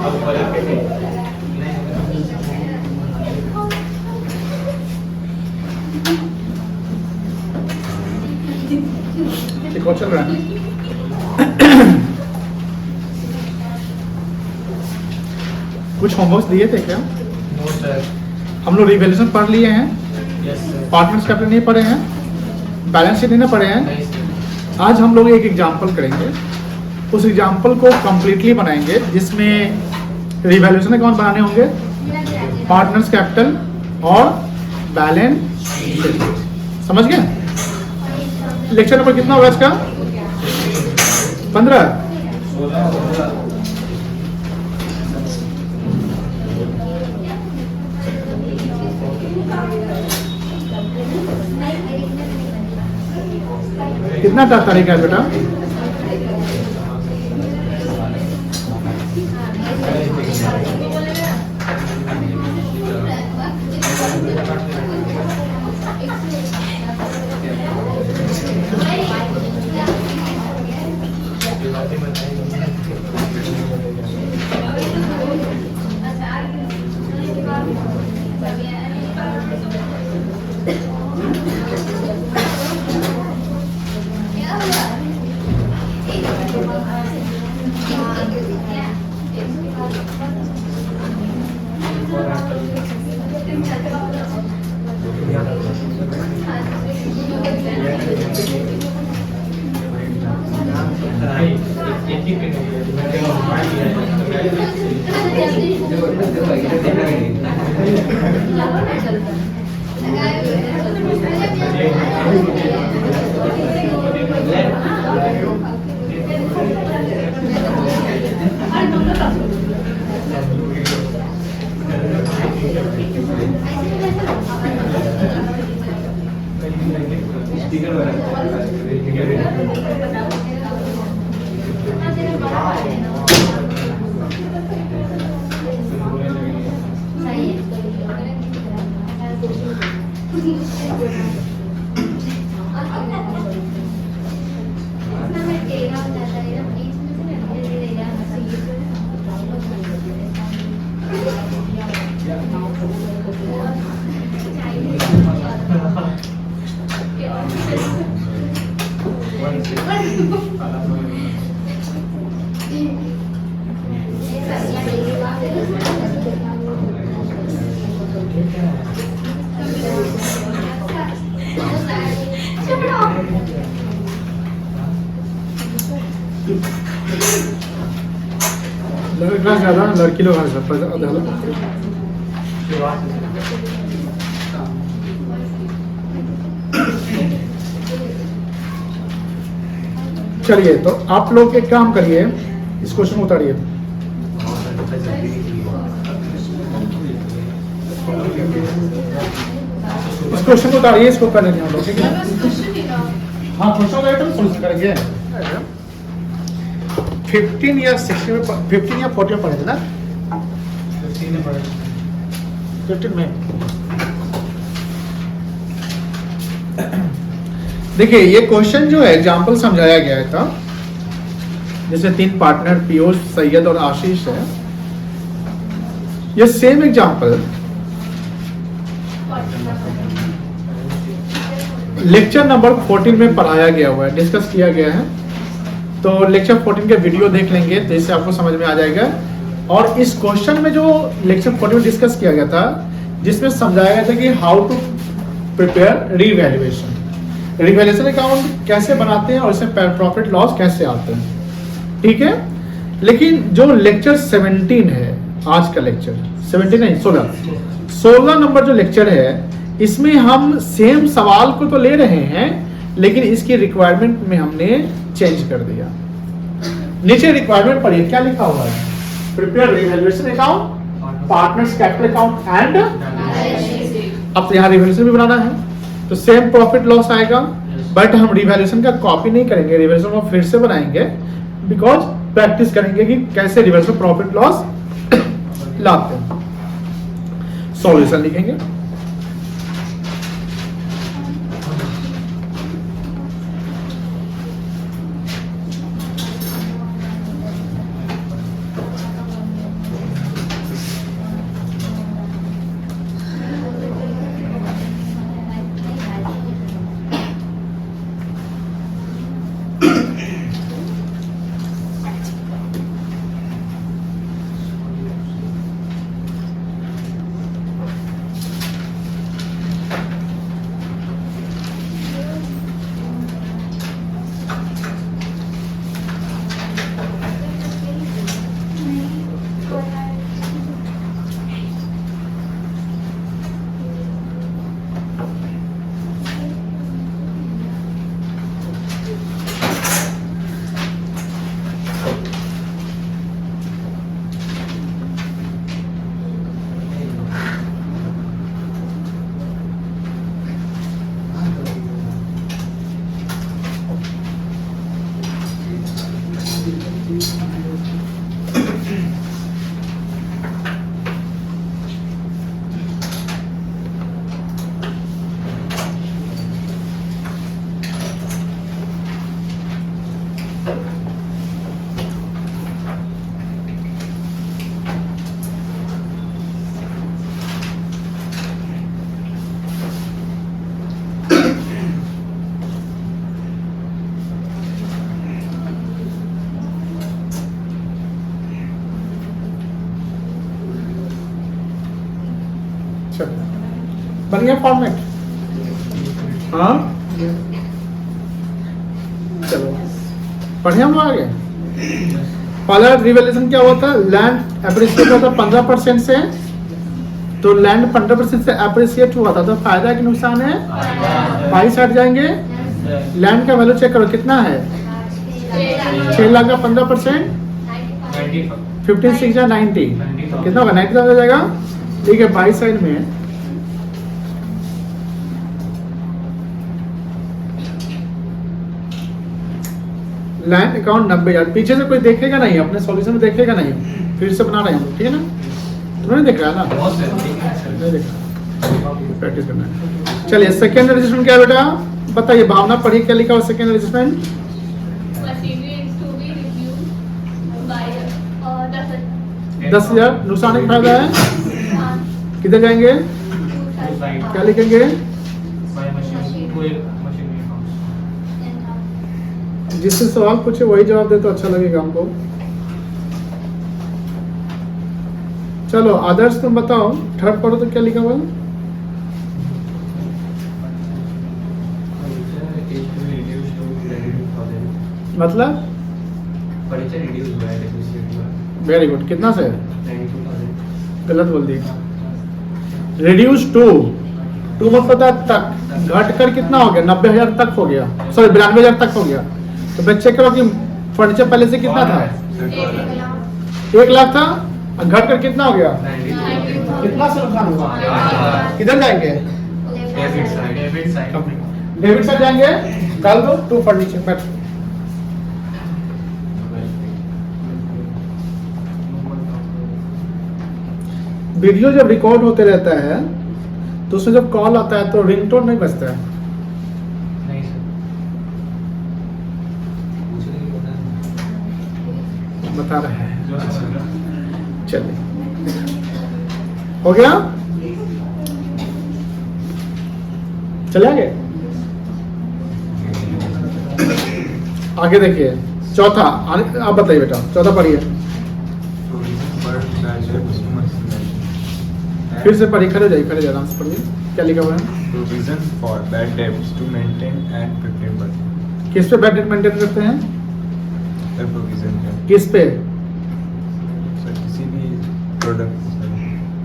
एक और चल रहा है। कुछ होमवर्क दिए थे क्या? No sir. हम लोग रिवैल्यूएशन पढ़ लिए हैं, यस सर। पार्टनर्स कैपिटल नहीं पढ़े हैं, बैलेंस शीट नहीं पढ़े हैं। नहीं सर। आज हम लोग एक एग्जाम्पल करेंगे, उस एग्जाम्पल को कंप्लीटली बनाएंगे जिसमें रिवैल्यूएशन अकाउंट बनाने होंगे, पार्टनर्स कैपिटल और बैलेंस शीट। समझ गए? लेक्चर नंबर कितना होगा इसका? 15। कितना तारीख है बेटा? लड़का ज्यादा, लड़की लोग चलिए, तो आप लोग एक काम करिए, इस क्वेश्चन को उतारिए। इस क्वेश्चन को उतारिए, इसको कर लेंगे हम लोग, ठीक है? हाँ, क्वेश्चन लाइट हम सोल्यूशन करेंगे। 15 या 16 में 15 या 40 में पढ़े थे ना? 15 में। देखिए, ये क्वेश्चन जो है एग्जाम्पल समझाया गया था, जैसे 3 पार्टनर पीयूष, सैयद और आशीष है। ये सेम एग्जाम्पल लेक्चर नंबर 14 में पढ़ाया गया हुआ है, डिस्कस किया गया है। तो लेक्चर 14 के वीडियो देख लेंगे तो इससे आपको समझ में आ जाएगा। और इस क्वेश्चन में जो लेक्चर 14 में डिस्कस किया गया था, जिसमें समझाया गया था कि how to prepare revaluation, revaluation account कैसे बनाते हैं और इसमें प्रॉफिट लॉस कैसे आते हैं, ठीक है? लेकिन जो लेक्चर 17 है, आज का लेक्चर 17 नहीं 16 नंबर जो लेक्चर है, इसमें हम सेम सवाल को तो ले रहे हैं, लेकिन इसकी रिक्वायरमेंट में हमने चेंज कर दिया। नीचे रिक्वायरमेंट पढ़िए, क्या लिखा हुआ है? Prepare revaluation account, partners capital account and. अब तो यहाँ रिवैल्यूएशन भी बनाना है, तो सेम प्रॉफिट लॉस आएगा, बट हम रिवैल्यूएशन का कॉपी नहीं करेंगे, रिवैल्यूएशन को फिर से बनाएंगे, बिकॉज प्रैक्टिस करेंगे कि कैसे रिवैल्यूएशन प्रॉफिट लॉस लाते हैं। सॉल्यूशन लिखेंगे। चलो बन गया फॉर्मेट। हाँ चलो पढ़े हम आगे। पहला रिवैल्यूएशन क्या हुआ था, लैंड एप्रिशिएट हुआ था 15% से, तो लैंड 15% से एप्रिशिएट हुआ था, तो फायदा है कि नुकसान है, 22 हट जाएंगे। लैंड का वैल्यू चेक करो कितना है, 6 लाख का 15%, 15 6 या 90, कितना होगा 90,000 हो जाएगा। ठीक है 22 साइड में है। लैंड अकाउंट 90,000, पीछे से कोई देखेगा नहीं, अपने सॉल्यूशन में देखेगा नहीं, फिर से बना रहे हैं हम, ठीक है ना, तुमने देख रहा है ना, नहीं देख रहा, प्रैक्टिस करना है। चलिए सेकेंड रजिस्ट्रेशन क्या है बेटा, बताइए, भावना पढ़ी क्या लिखा हुआ सेकेंड रजिस्ट्रेशन, 10,000 नुकसान का फायदा है, किधर जाएंगे, क्या लिखेंगे, जिससे सवाल पूछे वही जवाब दे तो अच्छा लगेगा हमको। चलो आदर्श तुम बताओ, थर्ड पढ़ो तो क्या लिखा हुआ, मतलब वेरी गुड, कितना से, गलत बोल दिया, रिड्यूस टू मतलब तक, घट कर कितना हो गया, 90,000 तक हो गया, सॉरी 92,000 तक हो गया। तो मैं चेक करो कि फर्नीचर पहले से कितना था, 1 लाख था, घट कर कितना हो गया, कितना से नुकसान हुआ, किधर जाएंगे, डेबिट साइड जाएंगे, डाल दो टू फर्नीचर बैठ। वीडियो जब रिकॉर्ड होते रहता है तो उसमें जब कॉल आता है तो रिंगटोन नहीं बजता है, बता रहे हैं। चलिए हो गया, चले आगे देखिए चौथा, आप बताइए बेटा, चौथा पढ़िए, फिर से पढ़िए, खड़े जाइए, खड़े जाइए, आराम से पढ़िए, क्या लिखा हुआ है, provision for bad debts to maintain and prepare budget. किस पे बैड डेट मेंटेन करते हैं, प्रोविजन है किस पे, सर किसी भी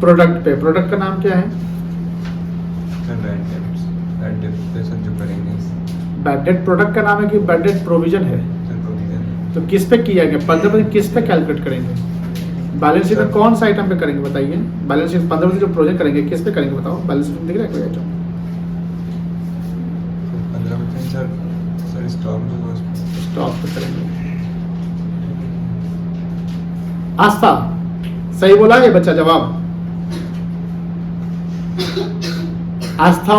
प्रोडक्ट पे, प्रोडक्ट का नाम क्या है, बैड डेब्ट्स पे सर जो करेंगे बैड डेट प्रोडक्ट का नाम है कि बैड डेट प्रोविजन है, सर प्रोविजन तो किस पे किया गया, 15% किस पे कैलकुलेट करेंगे, बैलेंस शीट में कौन सा आइटम पे करेंगे बताइए, बैलेंस शीट 15% जो प्रोजेक्ट करेंगे किस पे करेंगे बताओ, बैलेंस शीट में दिख रहा है कोई आइटम, 15% सर स्टॉक पे करेंगे। आस्था सही बोला ये बच्चा, जवाब आस्था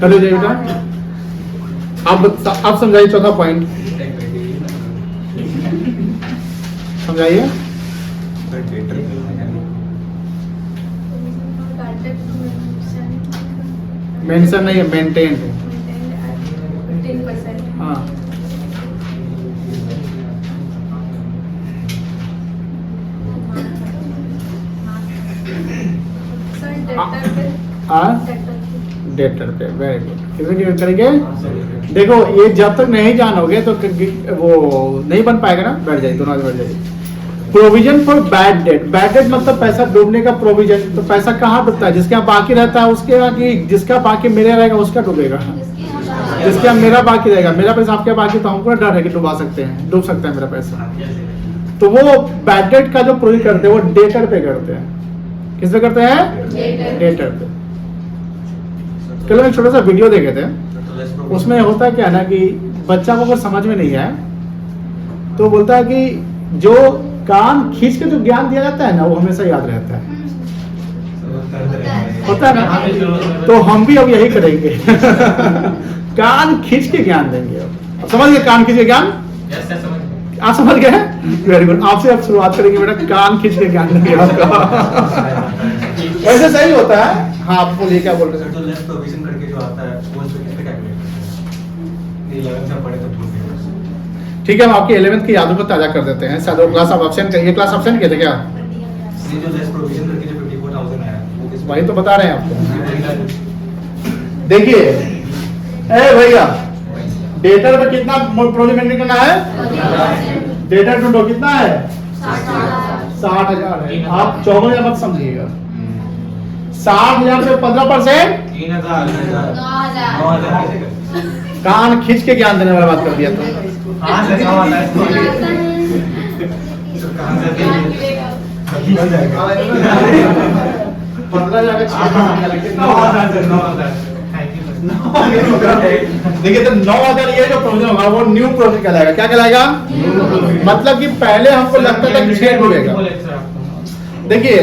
कर जाइए बेटा, आप समझाइए चौथा पॉइंट समझाइए, सर डेटर मेंशन नहीं है, मेंटेन है, हाँ डेटर पे, वेरी गुड, कितने करेंगे, देखो ये जब तक नहीं जानोगे तो वो नहीं बन पाएगा ना, बैठ जाइए दोनों बैठ जाइए। Provision for bad debt, bad debt मतलब पैसा डूबने का प्रोविजन, तो पैसा कहाँ डूबता है, जिसके यहाँ बाकी रहता है उसके यहाँ, की जिसका बाकी मेरे रहेगा उसका डूबेगा, जिसके यहाँ मेरा बाकी रहेगा, मेरा पैसा आपके बाकी, तो हमको डर है कि डुबा सकते हैं, डूब सकता है मेरा पैसा, तो वो बैड डेट का जो प्रोविजन करते हैं वो डेटर पे करते हैं, किस पे करते हैं, डेटर पे। कल हम एक छोटा सा वीडियो देखे थे, उसमें होता क्या है ना कि बच्चा को अगर समझ में नहीं आया तो बोलता है कि जो कान खींच के जो ज्ञान दिया जाता है ना वो हमेशा याद रहता है, होता है ना, तो हम भी अब यही करेंगे कान खींच के ज्ञान देंगे। अब समझ गए कान खींच के ज्ञान, आप समझ गए, वेरी गुड, आपसे अब शुरुआत करेंगे बेटा, कान खींच के ज्ञान देंगे आपका ऐसे सही होता है। हाँ आप बोलिए क्या बोल रहे हैं, तो लेस प्रोविजन करके जो आता है वो इसमें कैसे कैलकुलेट करते हैं, 11th में पढ़े तो भूल गए। ठीक है, हम आपकी 11th की यादों को ताजा कर देते हैं, शायद वो क्लास आप ऑप्शन, ये क्लास ऑप्शन किए थे क्या, ये जो लेस प्रोविजन करके जो 54,000 1000 है वो किस वही तो बता रहे हैं आपको। देखिए ए भैया, डेटर में कितना प्रोजेक्ट मेंटेन करना है? डेटर ढूंढो, कितना है? 60,000 है। आप 54,000 मत समझिएगा। 60,000 से 15%, 3000 9000 कान खींच के ज्ञान देने वाला बात कर दिया तो। कहां से 9000 कहां से 15,000 का 9000 देखिए तो 9,000 ये जो प्रोजेक्ट होगा वो न्यू प्रोजेक्ट कहलाएगा। क्या कहलाएगा? मतलब कि पहले हमको लगता था कि 6 डूबेगा। देखिए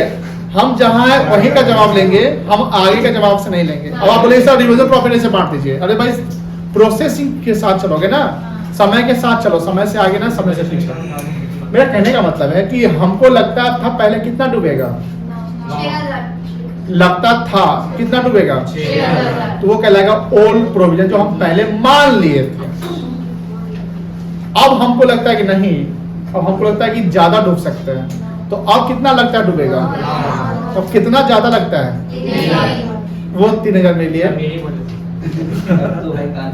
हम जहां है वहीं का जवाब लेंगे, हम आगे का जवाब से नहीं लेंगे। अब आप बोले सर डिविजन प्रॉफिट से बांट दीजिए। अरे भाई प्रोसेसिंग के साथ चलोगे ना, समय के साथ चलो, समय से आगे ना समय से पीछे। मेरा कहने का मतलब है कि हमको लगता था पहले कितना डूबेगा, लगता था कितना डूबेगा, 6,000 तो वो कहलाएगा ओल्ड प्रोविजन जो हम पहले मान लिए थे। अब हमको लगता है कि नहीं, अब हमको लगता है कि ज्यादा डूब सकते हैं। तो अब कितना लगता है डूबेगा? अब कितना ज्यादा लगता है? वो 3,000 मिल लिया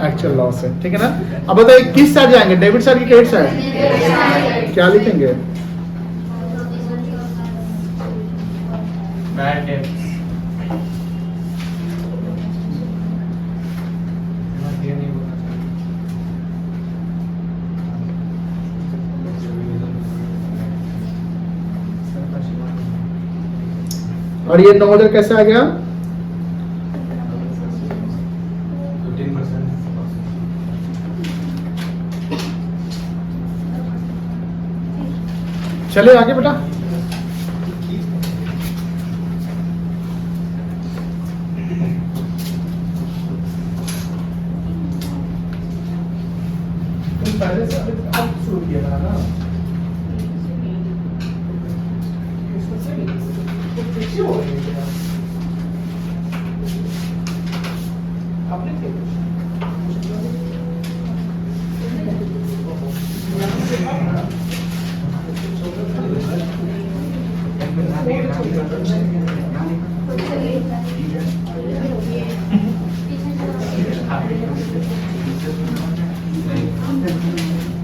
एक्चुअल लॉस है। ठीक है ना? अब बताइए किस साइड जाएंगे, डेबिट साइड की क्रेडिट साइड? क्या लिखेंगे? बैड डेब्ट्स और ये 9,000 कैसे आ गया? 15%। चलिए आगे बेटा। पहले से अब शुरू किया था ना, पीछे हो गई है आपने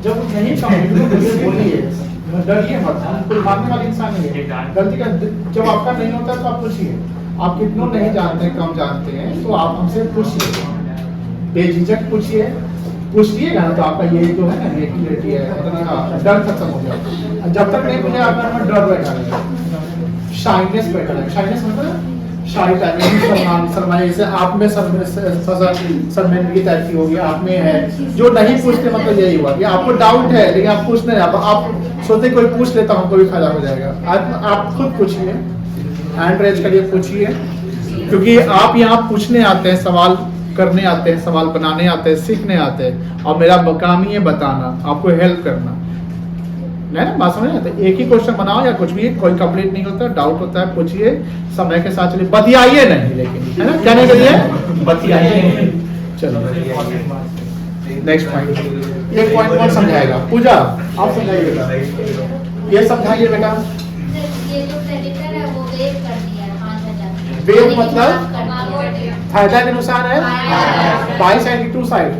जब नहीं बोलिए, डरिए मत, हम कोई मानने वाले इंसान नहीं है। गलती का जब आपका नहीं होता तो आप पूछिए। आप कितनों नहीं जानते, कम जानते हैं, तो आप हमसे पूछिए, बेझिझक पूछिए। पूछिएगा ना तो आपका ये जो है ना ये क्लियरिटी है, मतलब डर खत्म हो जाएगा। जब तक नहीं पूछे आपका में डर बैठा रहेगा, शाइनेस बैठा रहेगा। शाइनेस मतलब शाही टाइप में शर्माए, जैसे आप में शर्मिंदगी टाइप की होगी, आप में है। जो नहीं पूछते मतलब यही हुआ कि आपको डाउट है लेकिन आप पूछ नहीं, आप सोचते कोई पूछ लेता हमको भी फायदा हो जाएगा। आप खुद पूछिए, हैंड रेज करिए, पूछिए, क्योंकि आप यहाँ पूछने आते हैं, सवाल करने आते हैं, सवाल बनाने आते हैं, सीखने आते हैं, और मेरा काम ही है बताना, आपको हेल्प करना। नहीं ना, बात समझ आते? एक ही क्वेश्चन बनाओ या कुछ भी, कोई कंप्लीट नहीं होता, डाउट होता है पूछिए, समय के साथ चलिए, बतियाइए नहीं, लेकिन है ना, क्या नहीं करिए, बतियाइए। चलो नेक्स्ट पॉइंट, एक पॉइंट कौन समझाएगा? पूजा आप समझाइए बेटा, ये समझाइए बेटा। ये जो क्रेडिटर है वो वेव कर दिया है 5,000। वेव मतलब फायदा के अनुसार है, बाई साइड की टू साइड,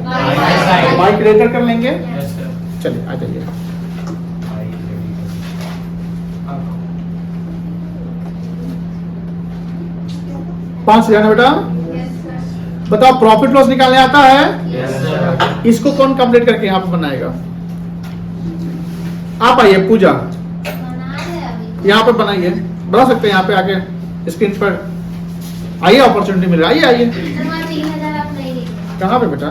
बाई क्रेडिटर कर लेंगे। चलिए आ जाइए। 5,000 है बेटा। बताओ प्रॉफिट लॉस निकालने आता है? इसको कौन कंप्लीट करके यहाँ पे बनाएगा? आप आइए पूजा, यहाँ पे बनाइए, बना सकते हैं यहाँ पे आके स्क्रीन पर आइए, अपॉर्चुनिटी मिल रहा है, आइए। कहाँ पे बेटा?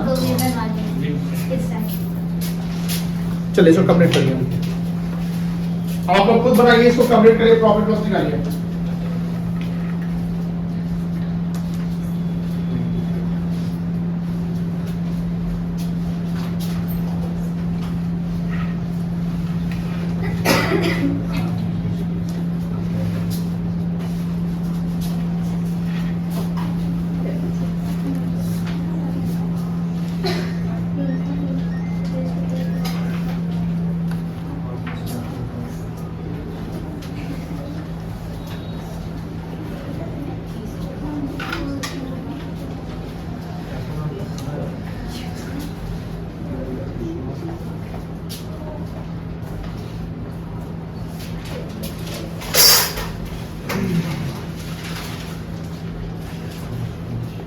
चलिए इसको कंप्लीट करिए, आप लोग खुद बनाइए, इसको कंप्लीट करिए, प्रॉफिट लॉस निकालिए।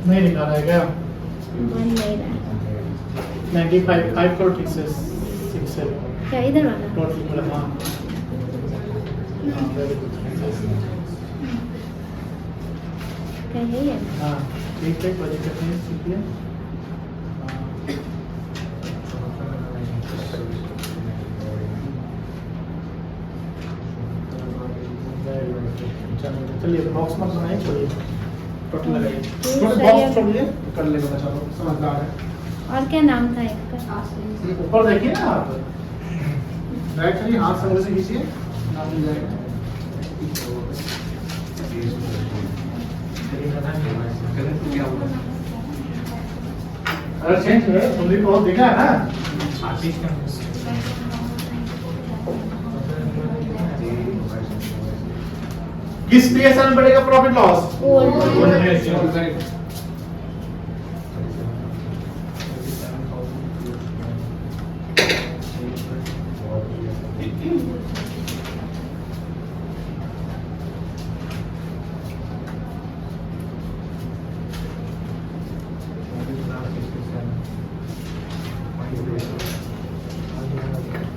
नहीं निकाला है क्या? बन नहीं रहा 95 5 करोड़ 67 क्या इधर वाला टोटल मतलब हाँ very good. क्या है ये हाँ ठीक है कोई दिक्कत नहीं ठीक है चलिए बॉक्स मत बनाइए छोड़िए टोटल लगाइए टोटल बॉक्स छोड़िए कर लेगा बच्चा लोग समझदार है और क्या नाम था इसका ऊपर देखिए ना आप राइट चलिए हाथ से से खींचिए नाम मिल जाएगा अगर चेंज है तुमने बहुत देखा है ना आशीष का किस पीएसएल में बढ़ेगा प्रॉफिट लॉस ओल्ड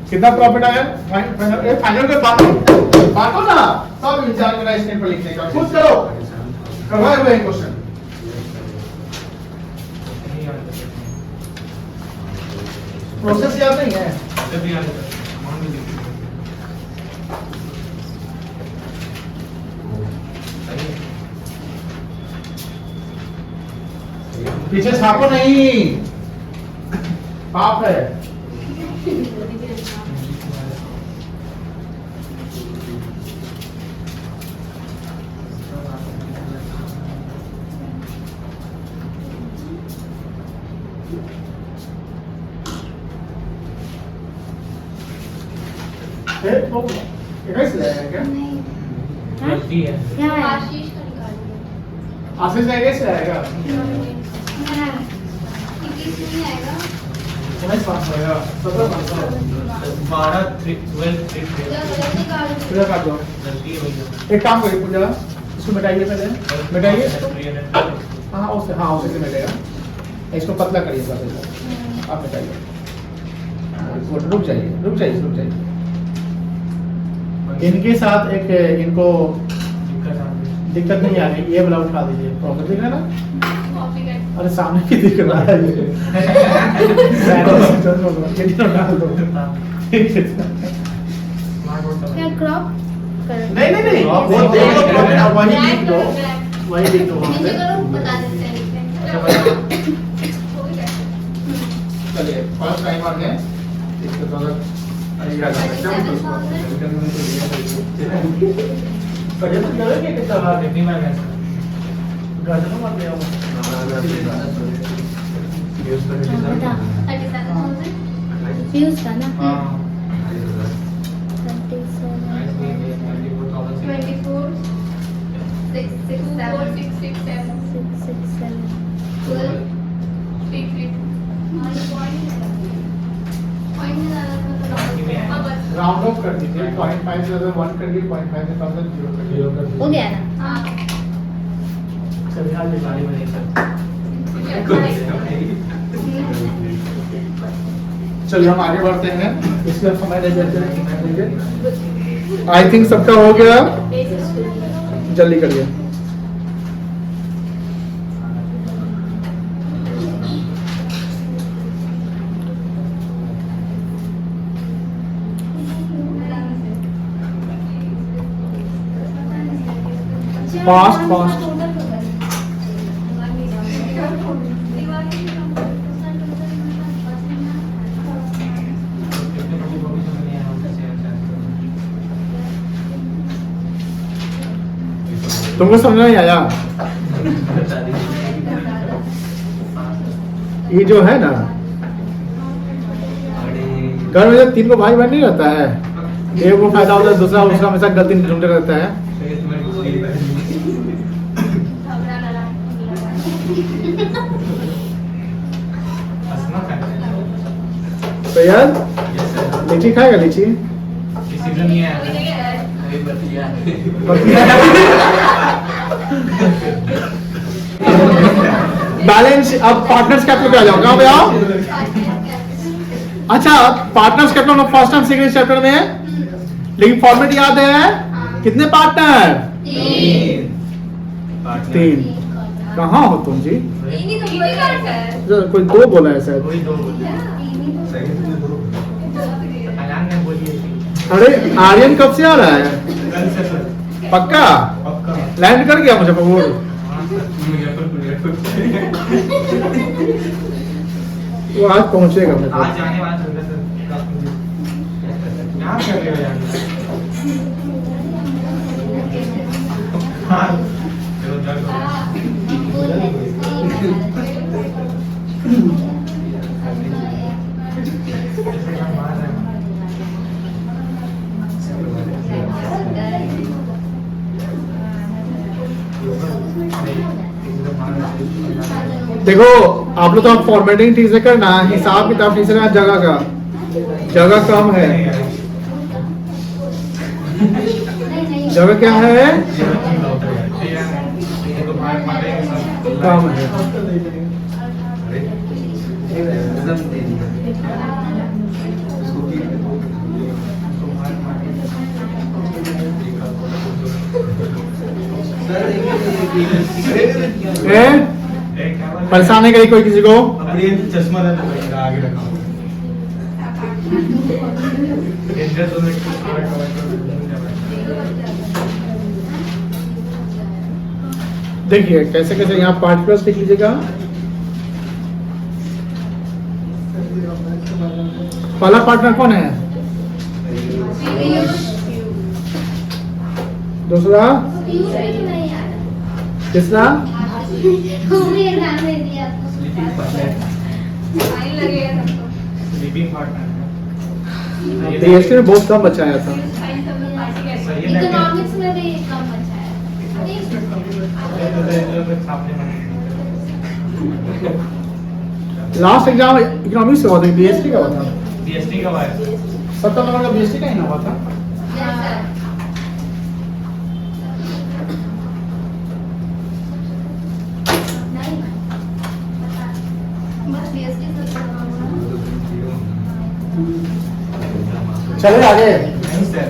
कितना प्रॉफिट आया फाइनल के बातों ना सब विचार करा स्क्रीन पर लिखने का खुद करो करवाए हुए हैं क्वेश्चन प्रोसेस याद नहीं है पीछे छापो नहीं पाप है तो कैसे लगाया क्या गलती है क्या है आशीष का निकाल दिया आशीष ने कैसे आएगा हाँ, 21 नहीं आएगा 19 आएगा 17 12 12 पूजा गलत निकाल दिया पूजा काट दो गलती है भैया एक काम करिए पूजा इसको मिटाइए पहले मिटाइए हाँ उसे से मिटेगा इसको पतला करिए थोड़ा आप मिटाइए रुक जाइए इनके साथ एक इनको दिक्कत नहीं आ रही ये वाला उठा दीजिए प्रॉफिट दिख रहा है ना कॉपी कर अरे सामने की दिख रहा है ये डाल दो क्या क्रॉप कर नहीं वो देख लो प्रॉफिट आप वही लिख दो वही लिख दो वहाँ नीचे पे करो बता देते हैं लिखते हैं हो गया चलिए फर्स्ट टाइम आ गए इसके थोड़ा कितनी बार है बता 37,000 फ्यूज का ना हाँ 37 24 6 6 7 6 6 7 667 12 3 3 पॉइंट राउंड ऑफ कर दीजिए 0.5 से ज्यादा 1 कर दिए 0.5 से कम से 0 कर दिए हो गया ना हाँ चलिए आज बीमारी में नहीं सकते चलिए हम आगे बढ़ते हैं इसलिए समय नहीं देते आई थिंक सबका हो गया जल्दी करिए Fast. तुमको समझ नहीं आया ये जो है ना घर में जब 3 को भाई बहन नहीं रहता है एक को फायदा होता है दूसरा उसका हमेशा गलती ढूंढते रहता है तो यार लीची खाएगा लीची सीजन नहीं है बतिया बैलेंस अब पार्टनर्स कैपिटल पे आ जाओ, कहां पे आओ? अच्छा, partners capital first and second chapter में है, लेकिन फॉर्मेट याद है? कितने पार्टनर? तीन। कहाँ हो तुम जी? कोई दो बोला है शायद। वही दो बोले। अलान ने बोली है। अरे आर्यन कब से आ रहा है? कल से सर। पक्का पक्का। लैंड कर गया मुजफ्फरपुर? हाँ सर, मुजफ्फरपुर। वो आज पहुंचेगा आज मतलब। जाने वाला था सर। क्या कर रहे हो यार? हाँ, चलो चलो। ऐसे क्या मार रहे हैं? देखो आप लोग तो आप फॉर्मेटिंग ठीक से करना, हिसाब किताब ठीक से करना, जगह कम है। जगह क्या है? कम है। परेशान नहीं करी कोई किसी को? अपने चश्मा आगे रखा हूँ। देखिए कैसे कैसे यहाँ पार्टिकुलर्स लिख लीजिएगा। पहला पार्टनर कौन है? दूसरा? तीसरा? स्लीपिंग पार्टनर DST में बहुत कम बचाया था। इकोनॉमिक्स में भी कम बचा है। लास्ट एग्जाम इकोनॉमिक्स से हुआ था, BST का हुआ था। DST का आया 70 नंबर का BST का ही ना हुआ था। चले आगे। नहीं सर।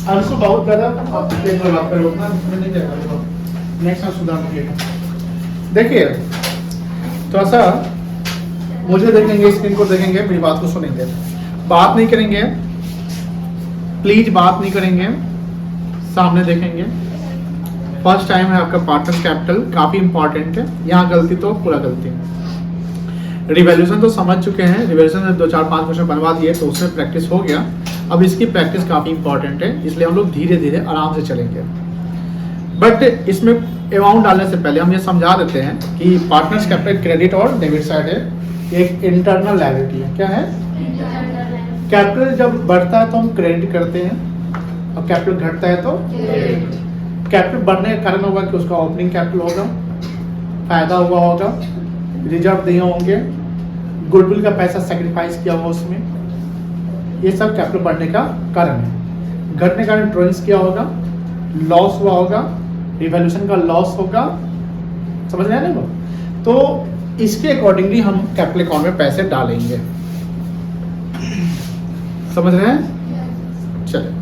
अंशु बहुत ज्यादा आप एक बार बात करो ना, मैं नहीं जाएगा नेक्स्ट टाइम सुधार करिएगा। देखिए थोड़ा सा मुझे देखेंगे, स्क्रीन को देखेंगे, मेरी बात को सुनेंगे, बात नहीं करेंगे प्लीज, बात नहीं करेंगे, सामने देखेंगे। फर्स्ट टाइम है आपका पार्टनर्स कैपिटल, काफी इंपॉर्टेंट है, यहाँ गलती तो पूरा गलती है। रिवैल्यूएशन तो समझ चुके हैं, रिवैल्यूएशन में 2-4-5 क्वेश्चन बनवा दिए तो उसमें प्रैक्टिस हो गया। अब इसकी प्रैक्टिस काफी इंपॉर्टेंट है, इसलिए हम लोग धीरे धीरे आराम से चलेंगे। बट इसमें अमाउंट डालने से पहले हम ये समझा देते हैं कि पार्टनर्स कैपिटल क्रेडिट और डेबिट साइड है, एक इंटरनल लायबिलिटी है। क्या है? कैपिटल जब बढ़ता है तो हम क्रेडिट करते हैं और कैपिटल घटता है तो कैपिटल बढ़ने का कारण होगा कि उसका ओपनिंग कैपिटल होगा, फायदा हुआ होगा, रिजर्व दिए होंगे, गुडविल का पैसा सेक्रीफाइस किया हुआ उसमें, ये सब कैपिटल बढ़ने का कारण है। घटने का कारण ट्रेंड्स किया होगा, लॉस हुआ होगा, रिवैल्यूएशन का लॉस होगा, समझ रहे हैं ना? तो इसके अकॉर्डिंगली हम कैपिटल अकाउंट में पैसे डालेंगे, समझ रहे हैं? चलिए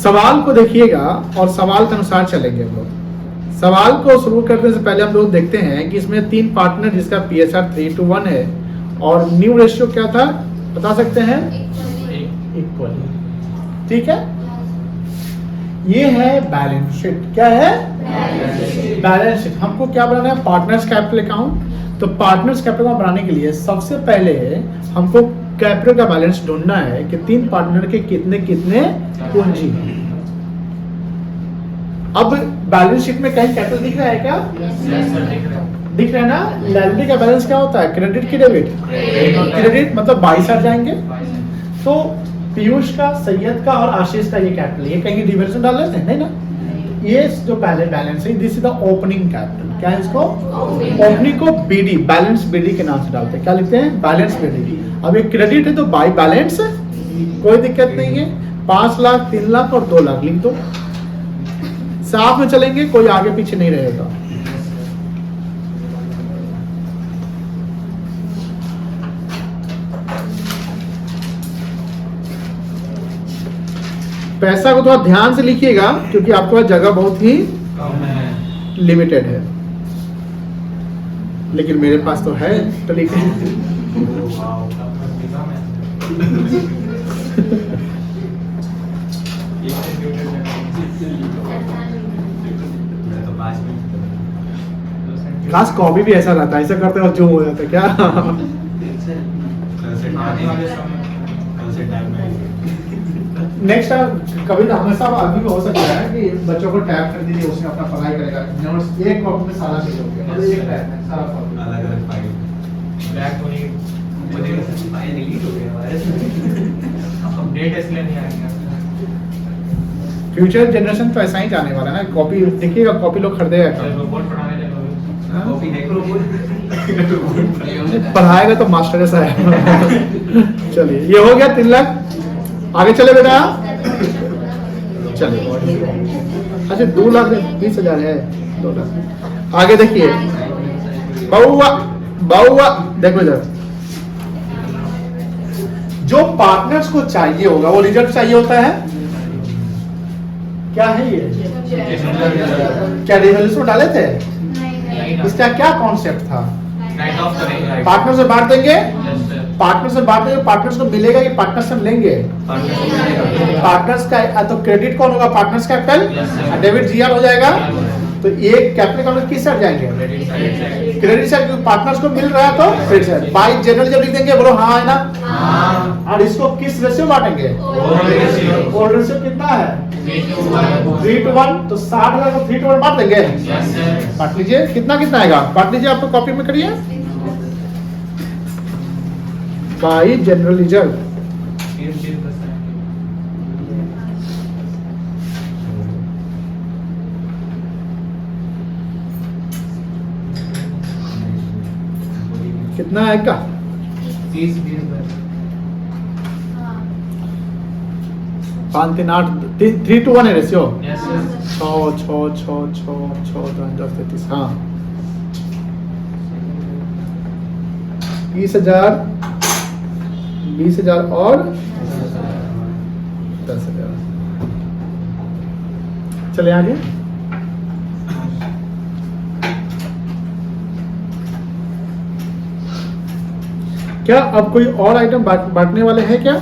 सवाल को देखिएगा और सवाल के अनुसार चलेंगे हम लोग। सवाल को शुरू करने से पहले हम लोग देखते हैं कि इसमें 3 पार्टनर जिसका PSR 3:1 है और न्यू रेशियो क्या था बता सकते हैं? इक्वल। ठीक है, ये है बैलेंस शीट। क्या है? Balance sheet. हमको क्या बनाना है? Partners capital account. तो पार्टनर्स कैपिटल अकाउंट बनाने के लिए सबसे पहले हमको कैपिटल का बैलेंस ढूंढना है कि 3 पार्टनर के कितने कितने पूंजी हैं। अब बैलेंस शीट में कहीं कैपिटल दिख रहा है क्या? यस सर दिख रहा है दिख रहा है ना। लायबिलिटी का बैलेंस क्या होता है? क्रेडिट की डेबिट? क्रेडिट मतलब 22 आ जाएंगे। तो पीयूष का, सैयद का और आशीष का ये कैपिटल, ये कहीं डिविजन डाल लेते हैं नहीं ना। ये जो पहले बैलेंस है, this is the opening capital. क्या है इसको? ओपनिंग को बीडी, बैलेंस बीडी के नाम से डालते हैं। क्या लिखते हैं? Balance BD. अब ये क्रेडिट है तो बाय बैलेंस है, कोई दिक्कत नहीं है। 5 लाख, 3 लाख और 2 लाख लिख दो, साथ में चलेंगे, कोई आगे पीछे नहीं रहेगा। पैसा को थोड़ा ध्यान से लिखिएगा क्योंकि आपके पास जगह बहुत ही कम है लिमिटेड है, लेकिन मेरे पास तो है तो लिखे। मैं तो 5 मिनट खास कॉपी भी ऐसा रहता है, ऐसा करते हो जो हो जाता है क्या। कल से टाइम में नेक्स्ट कभी तो हमेशा आदमी को हो सकता है कि बच्चों को टैब कर दीजिए, उसमें अपना पढ़ाई करेगा। नोट्स एक कॉपी में सारा चीज हो गया, मतलब एक टैब में सारा कॉपी। अलग अलग फाइल ब्लैक होने मुझे फाइल डिलीट हो गया हमारे। अपडेट इसलिए नहीं आ गया फ्यूचर जनरेशन तो ऐसा ही जाने वाला है ना। कॉपी देखिएगा, कॉपी लोग खरीदेगा सर कम। रोबोट पढ़ाने लगे हाँ? कॉपी देखो पढ़ाएगा तो मास्टर जैसा है। चलिए ये हो गया 3 लाख। आगे चले बेटा, चलिए। अच्छा 2 लाख 20,000 है, 2 लाख। आगे देखिए, बउआ बउआ देखो इधर, जो पार्टनर्स को चाहिए होगा वो रिजल्ट चाहिए होता है। क्या है ये? क्या रिजल्ट डाले थे? नहीं इसका क्या कॉन्सेप्ट था? राइट ऑफ करेंगे पार्टनर से बांट देंगे, यस सर पार्टनर से बांट देंगे, पार्टनर्स को मिलेगा कि पार्टनर्स हम लेंगे? पार्टनर्स का तो क्रेडिट कौन होगा? Partners capital, Yes, sir. Debit GR हो जाएगा। तो ये कैपिटल काउंटर किस साइड जाएंगे? क्रेडिट साइड, क्योंकि पार्टनर्स को मिल रहा है तो क्रेडिट साइड। बाई जनरल जब लिख देंगे बोलो हाँ है ना। हाँ और इसको किस रेशियो बांटेंगे? ओल्ड रेशियो कितना है? 3:1। तो 60,000 को 3:1 बांट देंगे। यस सर बांट लीजिए, कितना कितना आएगा? बांट लीजिए, आपको कॉपी में करिए। By general reserve 3%। कितना आएगा? 30-20 5 3 8 3:1 है रेशियो। Yes sir 6 10 33। हाँ 20,000 20,000 और 10,000। चले आगे। क्या अब कोई और आइटम बांटने वाले हैं क्या?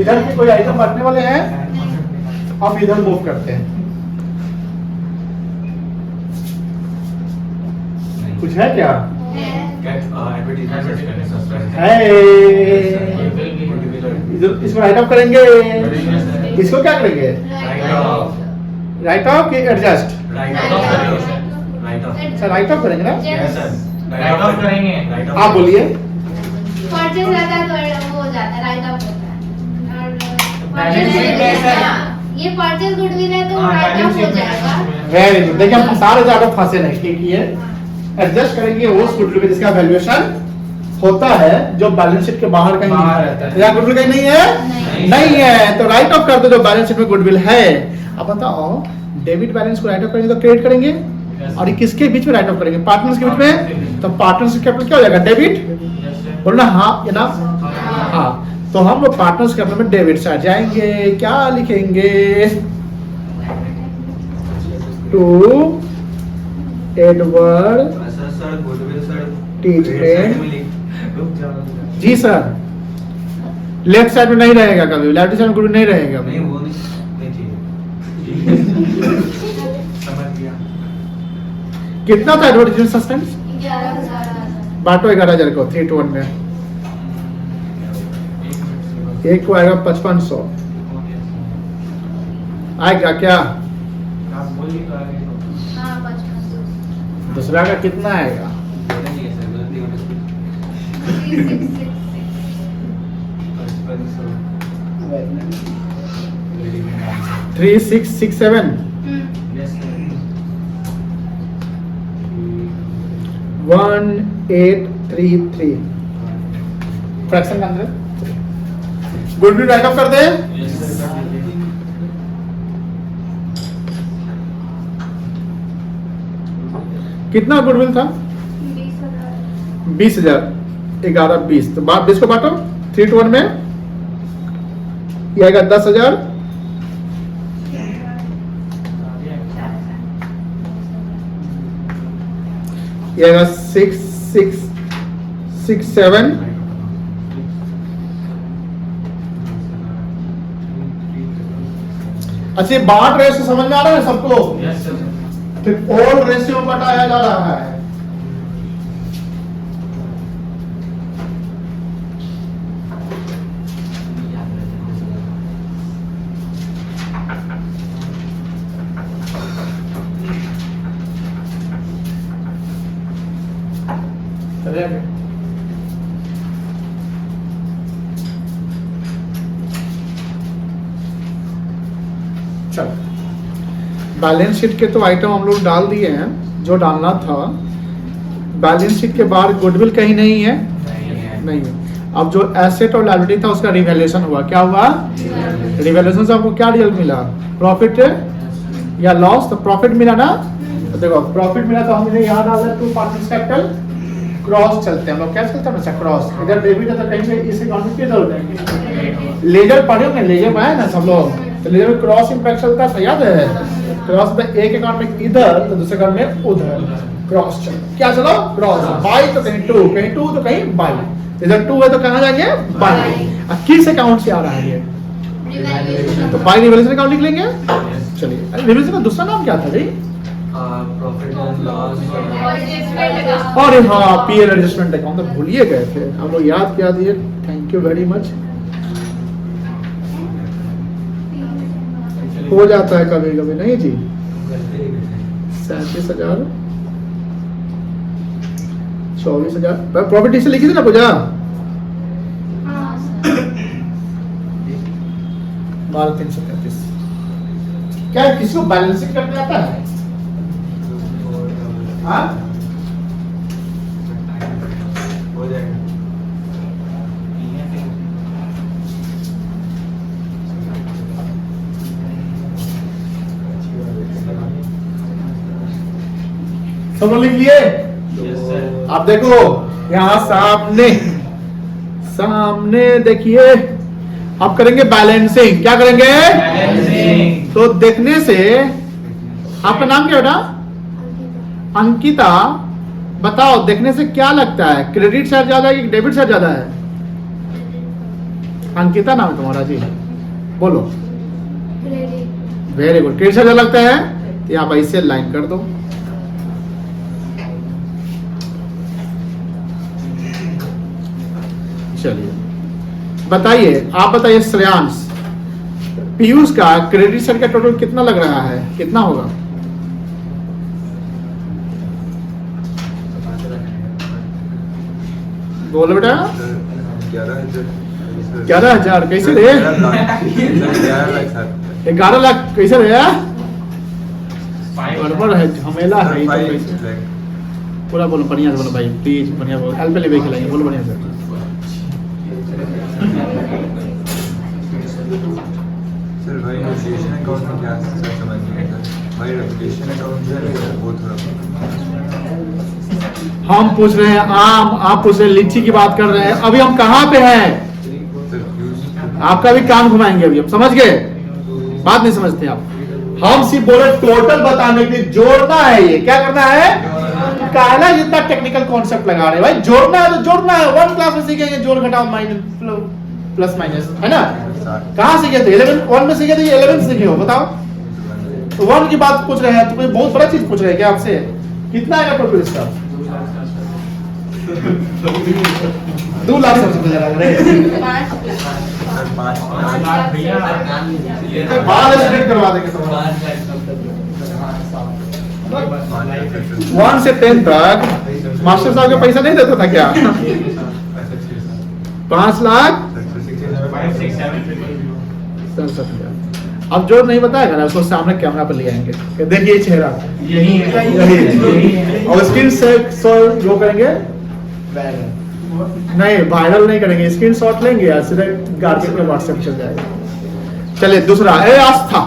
इधर के कोई आइटम बांटने वाले हैं? अब इधर मूव करते हैं। कुछ है क्या? है। इसको राइट ऑफ करेंगे। इसको क्या करेंगे? राइट ऑफ कि एडजस्ट? अच्छा राइट ऑफ करेंगे ना। राइट ऑफ करेंगे आप बोलिए। परचेज रहता है तो वो हो जाता है, राइट ऑफ होता है। और बैलेंस शीट में सर ये परचेज गुडविल है तो हाँ, राइट ऑफ बैलेंस हो शीट में जाएगा। Very good. देखिए हम सारे ज्यादा फंसे नहीं, क्योंकि ये एडजस्ट करेंगे उस गुडविल पे जिसका वैल्यूएशन होता है, जो बैलेंस शीट के बाहर कहीं बाहर नहीं रहता है। या गुडविल कहीं नहीं है, नहीं। नहीं है तो राइट ऑफ कर दो जो बैलेंस शीट में गुडविल है। अब बताओ, डेबिट बैलेंस को राइट ऑफ करेंगे तो क्रेडिट करेंगे, और ये किसके बीच में राइट ऑफ करेंगे? पार्टनर्स के बीच में। तो पार्टनर्स कैपिटल क्या हो जाएगा? डेबिट। यस सर बोलना हाँ या ना। हाँ तो हम लोग पार्टनर्स कैपिटल में डेबिट साइड जाएंगे। क्या लिखेंगे? To Edward sir goodwill sir teach रुक जाओ जी सर। लेफ्ट साइड में नहीं रहेगा कभी, लेफ्ट साइड में गुडविल नहीं रहेगा। नहीं वो नहीं चाहिए। समझ गया कितना था एडवर्टाइजमेंट सस्पेंस? 11,000। बांटो 11,000 को 3:1 में। एक को आएगा 5500, आएगा क्या? आप बोलिए तो आगे तो। हाँ 55 दूसरा का कितना आएगा? बोला नहीं है सर, गलती हो गई। 3666 3667 यस सर 1833 फ्रैक्शन का अंदर गुडविल राइट ऑफ कर दे। यस सर कितना गुडविल था? 20,000 20,000 11 20 तो 20 को बांटो 3 to 1 में ये आएगा 10,000 ये आएगा 6667 अच्छा बांट रेशियो समझ में आ रहा है सबको? यस सर फिर ऑल रेशियो बताया जा रहा है। चल बैलेंस शीट के तो आइटम हम लोग डाल दिए हैं जो डालना था। बैलेंस शीट के बाहर गुडविल कहीं नहीं है, नहीं है। अब जो एसेट और लायबिलिटी था उसका रिवैल्यूएशन हुआ, क्या हुआ? रिवैल्यूएशन से आपको क्या रिजल्ट मिला? प्रॉफिट या लॉस? तो प्रॉफिट मिला ना, तो देखो प्रॉफिट मिला तो हमने यहाँ डाला टू पार्टनर्स कैपिटल क्रॉस चलते हैं हम लोग, क्या चलते हैं ना क्रॉस, इधर डेबिट है तो कहीं पे इस अकाउंट में किधर हो जाएंगे? लेजर पढ़े होंगे, लेजर में है ना सब लोग, तो लेजर में क्रॉस इंपैक्ट चलता है, याद है? क्रॉस में एक अकाउंट में इधर तो दूसरे अकाउंट में उधर क्रॉस चलो, क्या चलो क्रॉस, बाई तो कहीं टू तो कहीं बाई, इधर टू है तो कहाँ जाएंगे बाई। किस अकाउंट से आ रहा है ये? तो बाई रिवैल्यूएशन अकाउंट लिख लेंगे। चलिए रिवैल्यूएशन का दूसरा नाम क्या था भाई? प्रॉफिट एंड लॉस अरे हाँ पीएल एडजस्टमेंट अकाउंट तो भूलिए गए थे हम लोग, याद क्या दिए, थैंक यू वेरी मच। हो जाता है कभी कभी, नहीं जी? 37,000 24,000 प्रॉपर्टी से लिखी थी ना पूजा? 12,333 क्या किसी को बैलेंसिंग करने आता है? हाँ हो जाएगा। सब लोग लिख लिए? यस सर आप देखो यहाँ सामने सामने देखिए, अब करेंगे बैलेंसिंग। क्या करेंगे? बैलेंसिंग। तो देखने से आपका नाम क्या बेटा? अंकिता। बताओ देखने से क्या लगता है, क्रेडिट साइड ज्यादा है कि डेबिट साइड ज्यादा है? अंकिता नाम है तुम्हारा जी, बोलो। Credit very good, credit side ज्यादा लगता है तो यहाँ पर इसे लाइन कर दो। चलिए बताइए, आप बताइए श्रेयांश, पीयूष का क्रेडिट साइड का टोटल कितना लग रहा है, कितना होगा? बोलो बेटा। 11,000 कैसे रे? 11 लाख कैसे रे? गड़बड़ है, झमेला है ये तो कैसे? पूरा बोलो बढ़िया से बोलो भाई प्लीज, बढ़िया बोलो, एल पे ले खिलाएंगे, बोलो बढ़िया से। सर भाई रेपुटेशन अकाउंट में क्या सर समझ नहीं आता, भाई रेपुटेशन अकाउंट जो है वो थोड़ा हम पूछ रहे हैं आम, आप पूछ रहे हैं लीची की बात कर रहे हैं। अभी हम कहाँ पे हैं? सर फ्यूज आपका भी कान घुमाएंगे अभी, हम समझ गए? बात नहीं समझते आप। हम सिर्फ बोले टोटल बताने के लिए, जोड़ना है ये, क्या करना है? काला जितना टेक्निकल कॉन्सेप्ट लगा रहे हैं भाई, जोड़ना है तो जोड़ना है। 1 क्लास में सीखेंगे जोड़ घटाओ माइनस प्लस माइनस, है ना? कहाँ सीखे थे? 11 1 में सीखे थे, 11 सीखे हो, बताओ। तो 1 की बात पूछ रहे हैं, तो कोई बहुत बड़ा चीज पूछ रहे हैं क्या आपसे? कितना आएगा टोटल इसका? 2 लाख सबसे ज्यादा लग रहे हैं। सर 5 लाख भैया बाल स्ट्रेट करवा देंगे तुम्हारा। 1 से 10 तक मास्टर साहब का पैसा नहीं देता था क्या? 5 लाख 67,000। अब जो नहीं बताएगा ना उसको सामने कैमरा पर ले आएंगे कि देखिए चेहरा यही है यही और स्क्रीन से जो करेंगे नहीं वायरल नहीं करेंगे, स्क्रीन शॉट लेंगे या सीधे गार्जियन पे व्हाट्सएप चल जाएगा। चलिए दूसरा, ए आस्था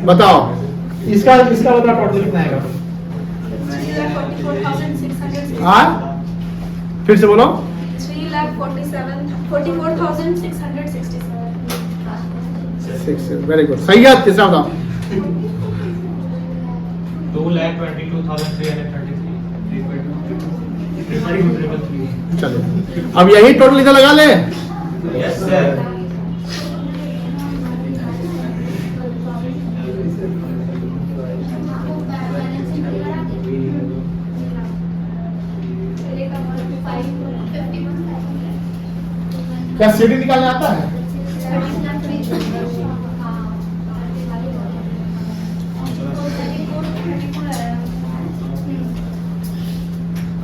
बताओ इसका बता टोटल कितना आएगा? 3,44,667. हाँ फिर से बोलो। 3,47,44,667. वेरी गुड, सही है। तीसरा बताओ। 2,22,333 चलो अब यही टोटल इधर लगा ले। यस सर क्या सीडी निकालने आता है?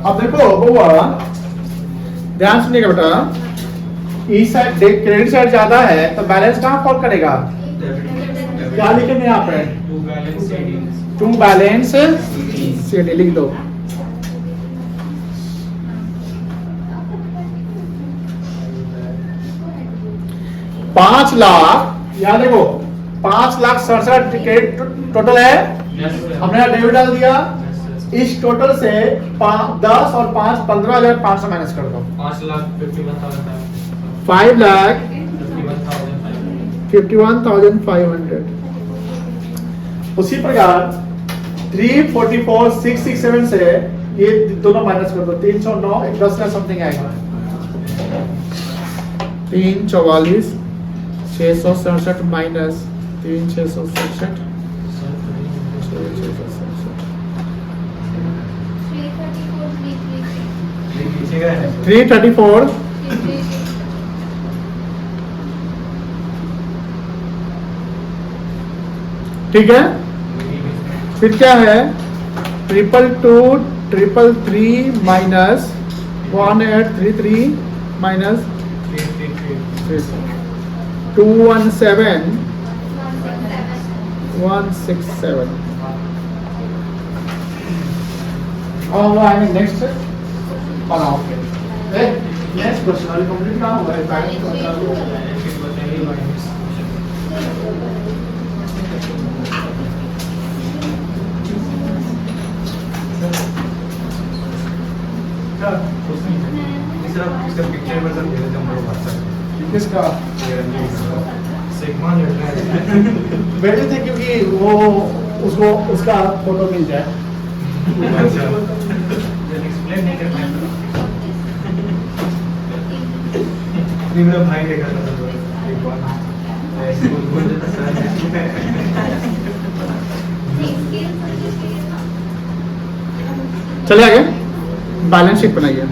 अब देखो बउआ ध्यान सुनिएगा बेटा, इस साइड क्रेडिट साइड ज्यादा है तो बैलेंस कहाँ कॉल करेगा? क्या लिखेंगे यहाँ पे? टू बैलेंस सीडी लिख दो। पांच लाख याद देखो 5,67,000 क्रेडिट टोटल है। हमने यहाँ डेबिट डाल दिया। इस टोटल से 10 और 5 15,500 माइनस कर दो। 5,51,500। उसी प्रकार 344,667 से ये दोनों माइनस कर दो। 309 एक 10 का समथिंग आएगा। 344,667 माइनस 3,667 334 ठीक है। फिर क्या है? 222,333 माइनस 1833 माइनस 217,167 और आएंगे नेक्स्ट नेक्स्ट क्वेश्चन कंप्लीट कहाँ हुआ है? पिक्चर में सर भेज दें मेरे WhatsApp किसका सिग्मा लग रहा है भेजे थे क्योंकि वो उसको उसका फोटो मिल जाए। अच्छा एक्सप्लेन नहीं कर पाया मेरा भाई देखा था एक बार ऐसे बोल देता सर चले आगे बैलेंस शीट बनाइए।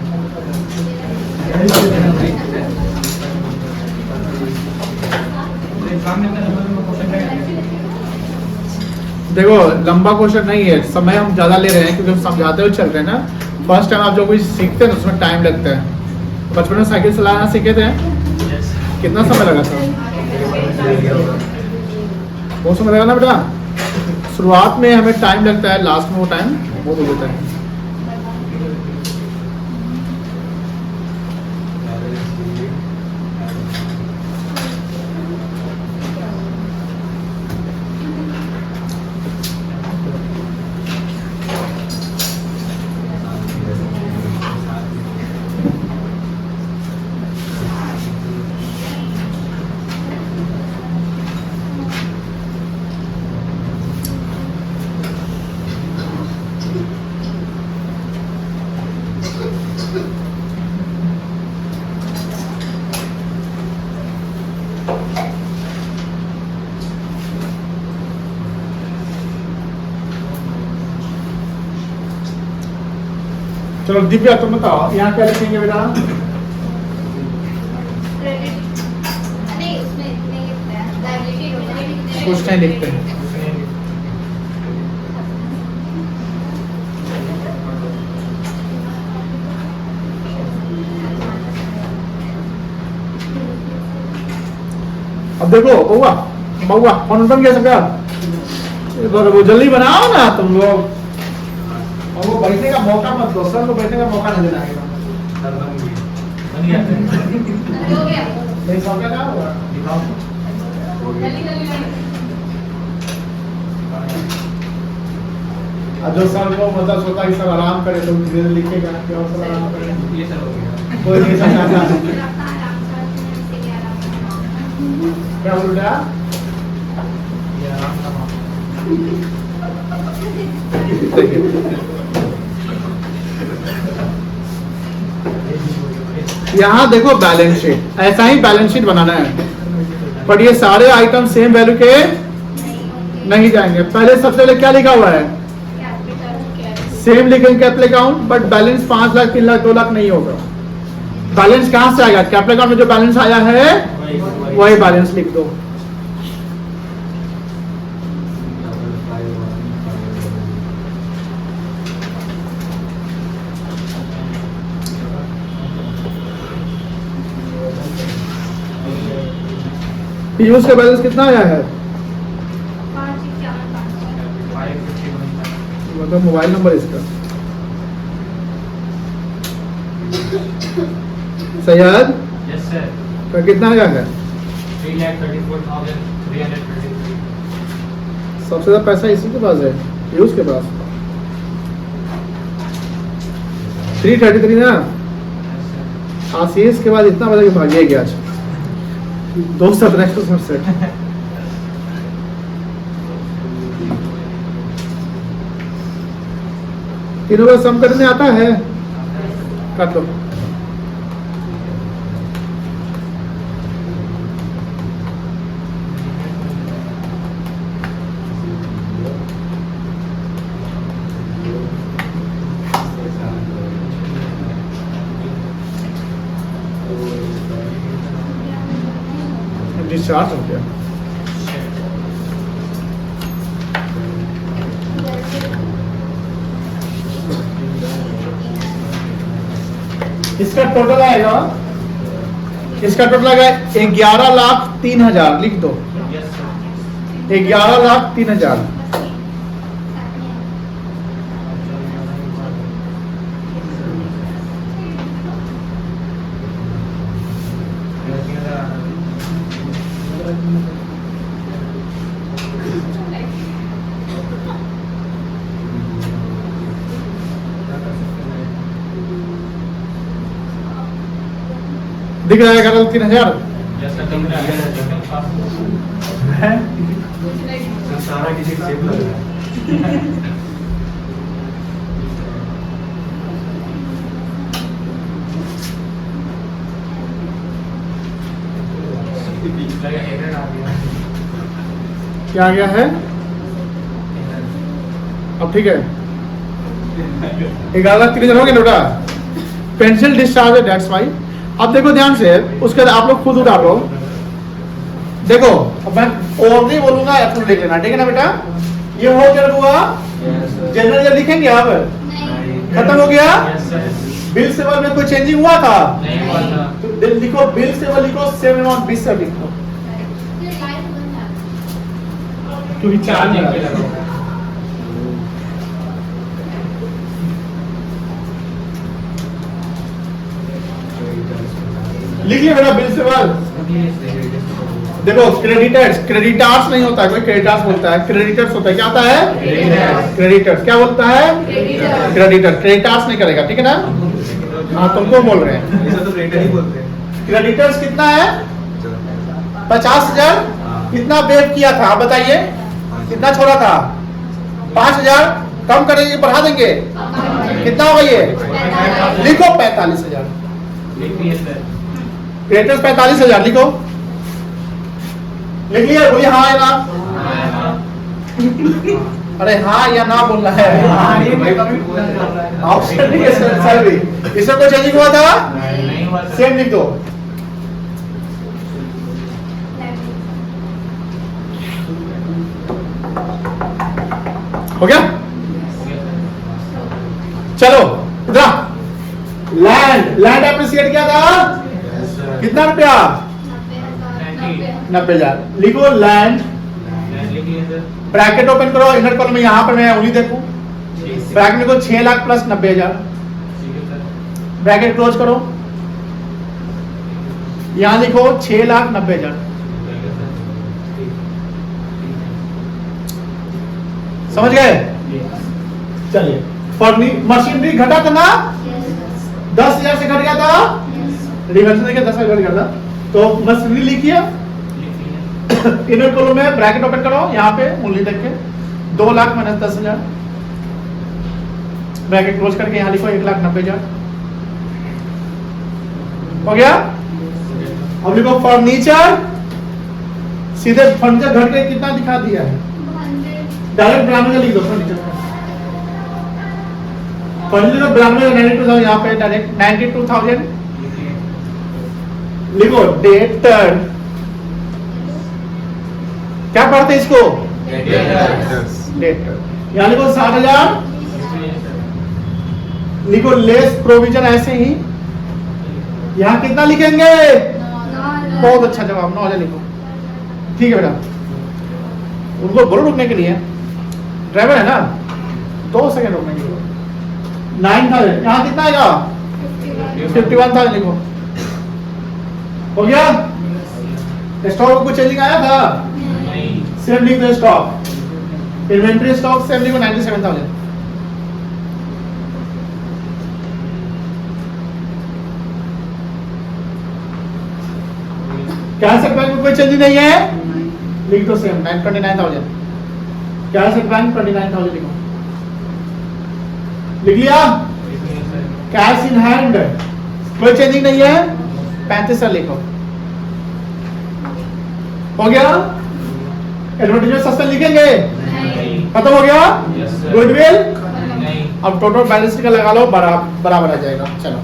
देखो लंबा क्वेश्चन नहीं है, समय हम ज्यादा ले रहे हैं क्योंकि हम समझाते हुए चल रहे हैं ना। फर्स्ट टाइम आप जो कुछ सीखते हैं ना उसमें टाइम लगता है। बचपन में साइकिल चलाना सीखे थे, कितना समय लगा था? बहुत समय लगा ना बेटा। शुरुआत में हमें टाइम लगता है, लास्ट में वो टाइम बहुत हो जाता है। चलो दिव्या तुम बताओ यहाँ क्या लिखेंगे बेटा? क्रेडिट नहीं कुछ नहीं लिखते हैं। अब देखो बउआ बउआ कौन बन गया सबका, एक बार वो जल्दी बनाओ ना तुम लोग, और वो बैठने का मौका मत दो, सर को बैठने का मौका नहीं देना है। बन गया सर। हो गया नहीं सबका क्या होगा, दिखाओ। जल्दी जल्दी और जो सर को मतलब सोचा कि सर आराम करे तो धीरे धीरे लिखेगा कि और सर आराम करे, ये सर हो गया। कोई नहीं चाहता। क्या बोल रहा है? ये आराम का मामला। यहाँ देखो बैलेंस शीट, ऐसा ही बैलेंस शीट बनाना है, पर ये सारे आइटम सेम वैल्यू के नहीं जाएंगे। पहले सबसे पहले क्या लिखा हुआ है, सेम लिखेंगे capital account, but balance 5 lakh 3 lakh 2 lakh नहीं होगा। बैलेंस कहाँ से आएगा, कैपिटल अकाउंट में जो बैलेंस आया है वही बैलेंस लिख दो। पीयूष का बैलेंस कितना आया है, 551 मतलब मोबाइल नंबर इसका। Syed yes sir. का कितना आया है, 3,34,333। सबसे ज्यादा पैसा इसी के पास है, पीयूष के पास 333 ना। आशीष के बाद इतना बजा कि भागिए गया आज 217 से। तीनों का सम करने आता है, काट लो। डिस्चार्ज हो गया। इसका टोटल आएगा, इसका टोटल आएगा 11,03,000, लिख दो यस सर। 11,03,000। दिख रहा है 11,03,000। यस सर, दिख रहा है। सारा किसी का सेम लग रहा है। लगा एरर आ गया। क्या आ गया है, अब ठीक है। 11,03,000 हो गया बेटा, पेंसिल डिस्चार्ज है, दैट्स वाई। अब देखो ध्यान से, उसके बाद आप लोग खुद उतारो। देखो अब मैं और नहीं बोलूंगा, या तुम लिख लेना, ठीक है ना बेटा। ये हो क्या हुआ, जनरल लिखेंगे अब, खत्म हो गया। Yes sir. बिल सेवल में कोई चेंजिंग हुआ था, नहीं हुआ था। तो लिखो बिल सेवल, लिखो सेम अमाउंट 20 से लिखो, क्योंकि 4 नहीं लगा। लिखिए बेटा बिल सेवल। देखो क्रेडिटर्स, क्रेडिटर्स नहीं होता है, कोई क्रेडिटर्स बोलता है, क्रेडिटर्स होता है। क्या होता है, क्रेडिटर्स। क्या बोलता है, क्रेडिटर। क्रेडिटर्स नहीं करेगा, ठीक है ना। हाँ तुमको बोल रहे हैं, ऐसा तो क्रेडिटर ही बोलते हैं। क्रेडिटर्स कितना है, 50,000। कितना वेव किया था आप बताइए, कितना छोड़ा था, 5,000। कम करेंगे बढ़ा देंगे, कितना होगा ये, लिखो 45,000। लिखिए सर। क्रेडिटर्स 45,000 लिखो, लिख लिया। बोलिए हाँ या ना, अरे हाँ या ना बोलना है, ऑप्शन नहीं है सर भी। इसमें कोई चेंजिंग हुआ था, नहीं हुआ सर। सेम लिख दो। हो गया? चलो इधर लैंड एप्रिसिएट किया था कितना रुपया? 90,000। लिखो लैंड, ब्रैकेट ओपन करो, इनर कॉलम में यहां पर मैं उंगली देखूं, ब्रैकेट में को 6 लाख प्लस 90,000, ब्रैकेट क्लोज करो, यहां लिखो 6,90,000। समझ गए? चलिए मशीनरी घटा था ना, 10,000 से घट गया था, रिवर्स देखिए 10,000 घट गया था, तो मशीनरी लिखिए, इनर कॉलम में ब्रैकेट ओपन करो, यहाँ पे उंगली देख के 2 लाख माइनस 10,000, ब्रैकेट क्लोज करके यहाँ लिखो 1,90,000। हो गया? अब लिखो फर्नीचर, सीधे फर्नीचर घट के कितना दिखा दिया है, डायरेक्ट ब्राह्मण का लिख दो फर्नीचर, फर्नीचर ब्राह्मण 92,000, यहाँ पे डायरेक्ट 92,000 लिखो। डेटर क्या पढ़ते इसको? डेटर। यहाँ लिखो 60,000, लिखो लेस प्रोविजन, ऐसे ही यहाँ कितना लिखेंगे? बहुत अच्छा जवाब, 9,000 लिखो। ठीक है बेटा, उनको बोलो रुकने के लिए, ड्राइवर है ना, 2 सेकंड रुकने के लिए। 9,000, यहाँ कितना आएगा? 51,000 लिखो। हो गया? स्टॉक में कुछ चेंजिंग आया था? सेम लिख दो स्टॉक, इन्वेंटरी स्टॉक सेम लिखो 97,000। कैश एट बैंक में कोई चेंजिंग नहीं है, लिख दो सेम 29,000। कैश एट बैंक 29,000 लिखो। लिख लिया? कैश इन हैंड कोई चेंजिंग नहीं है, 35,000 लिखो। हो गया? एडवर्टाइजमेंट सस्ता लिखेंगे? खत्म हो गया? गुडविल? अब टोटल बैलेंस का लगा लो, बराबर आ जाएगा। चलो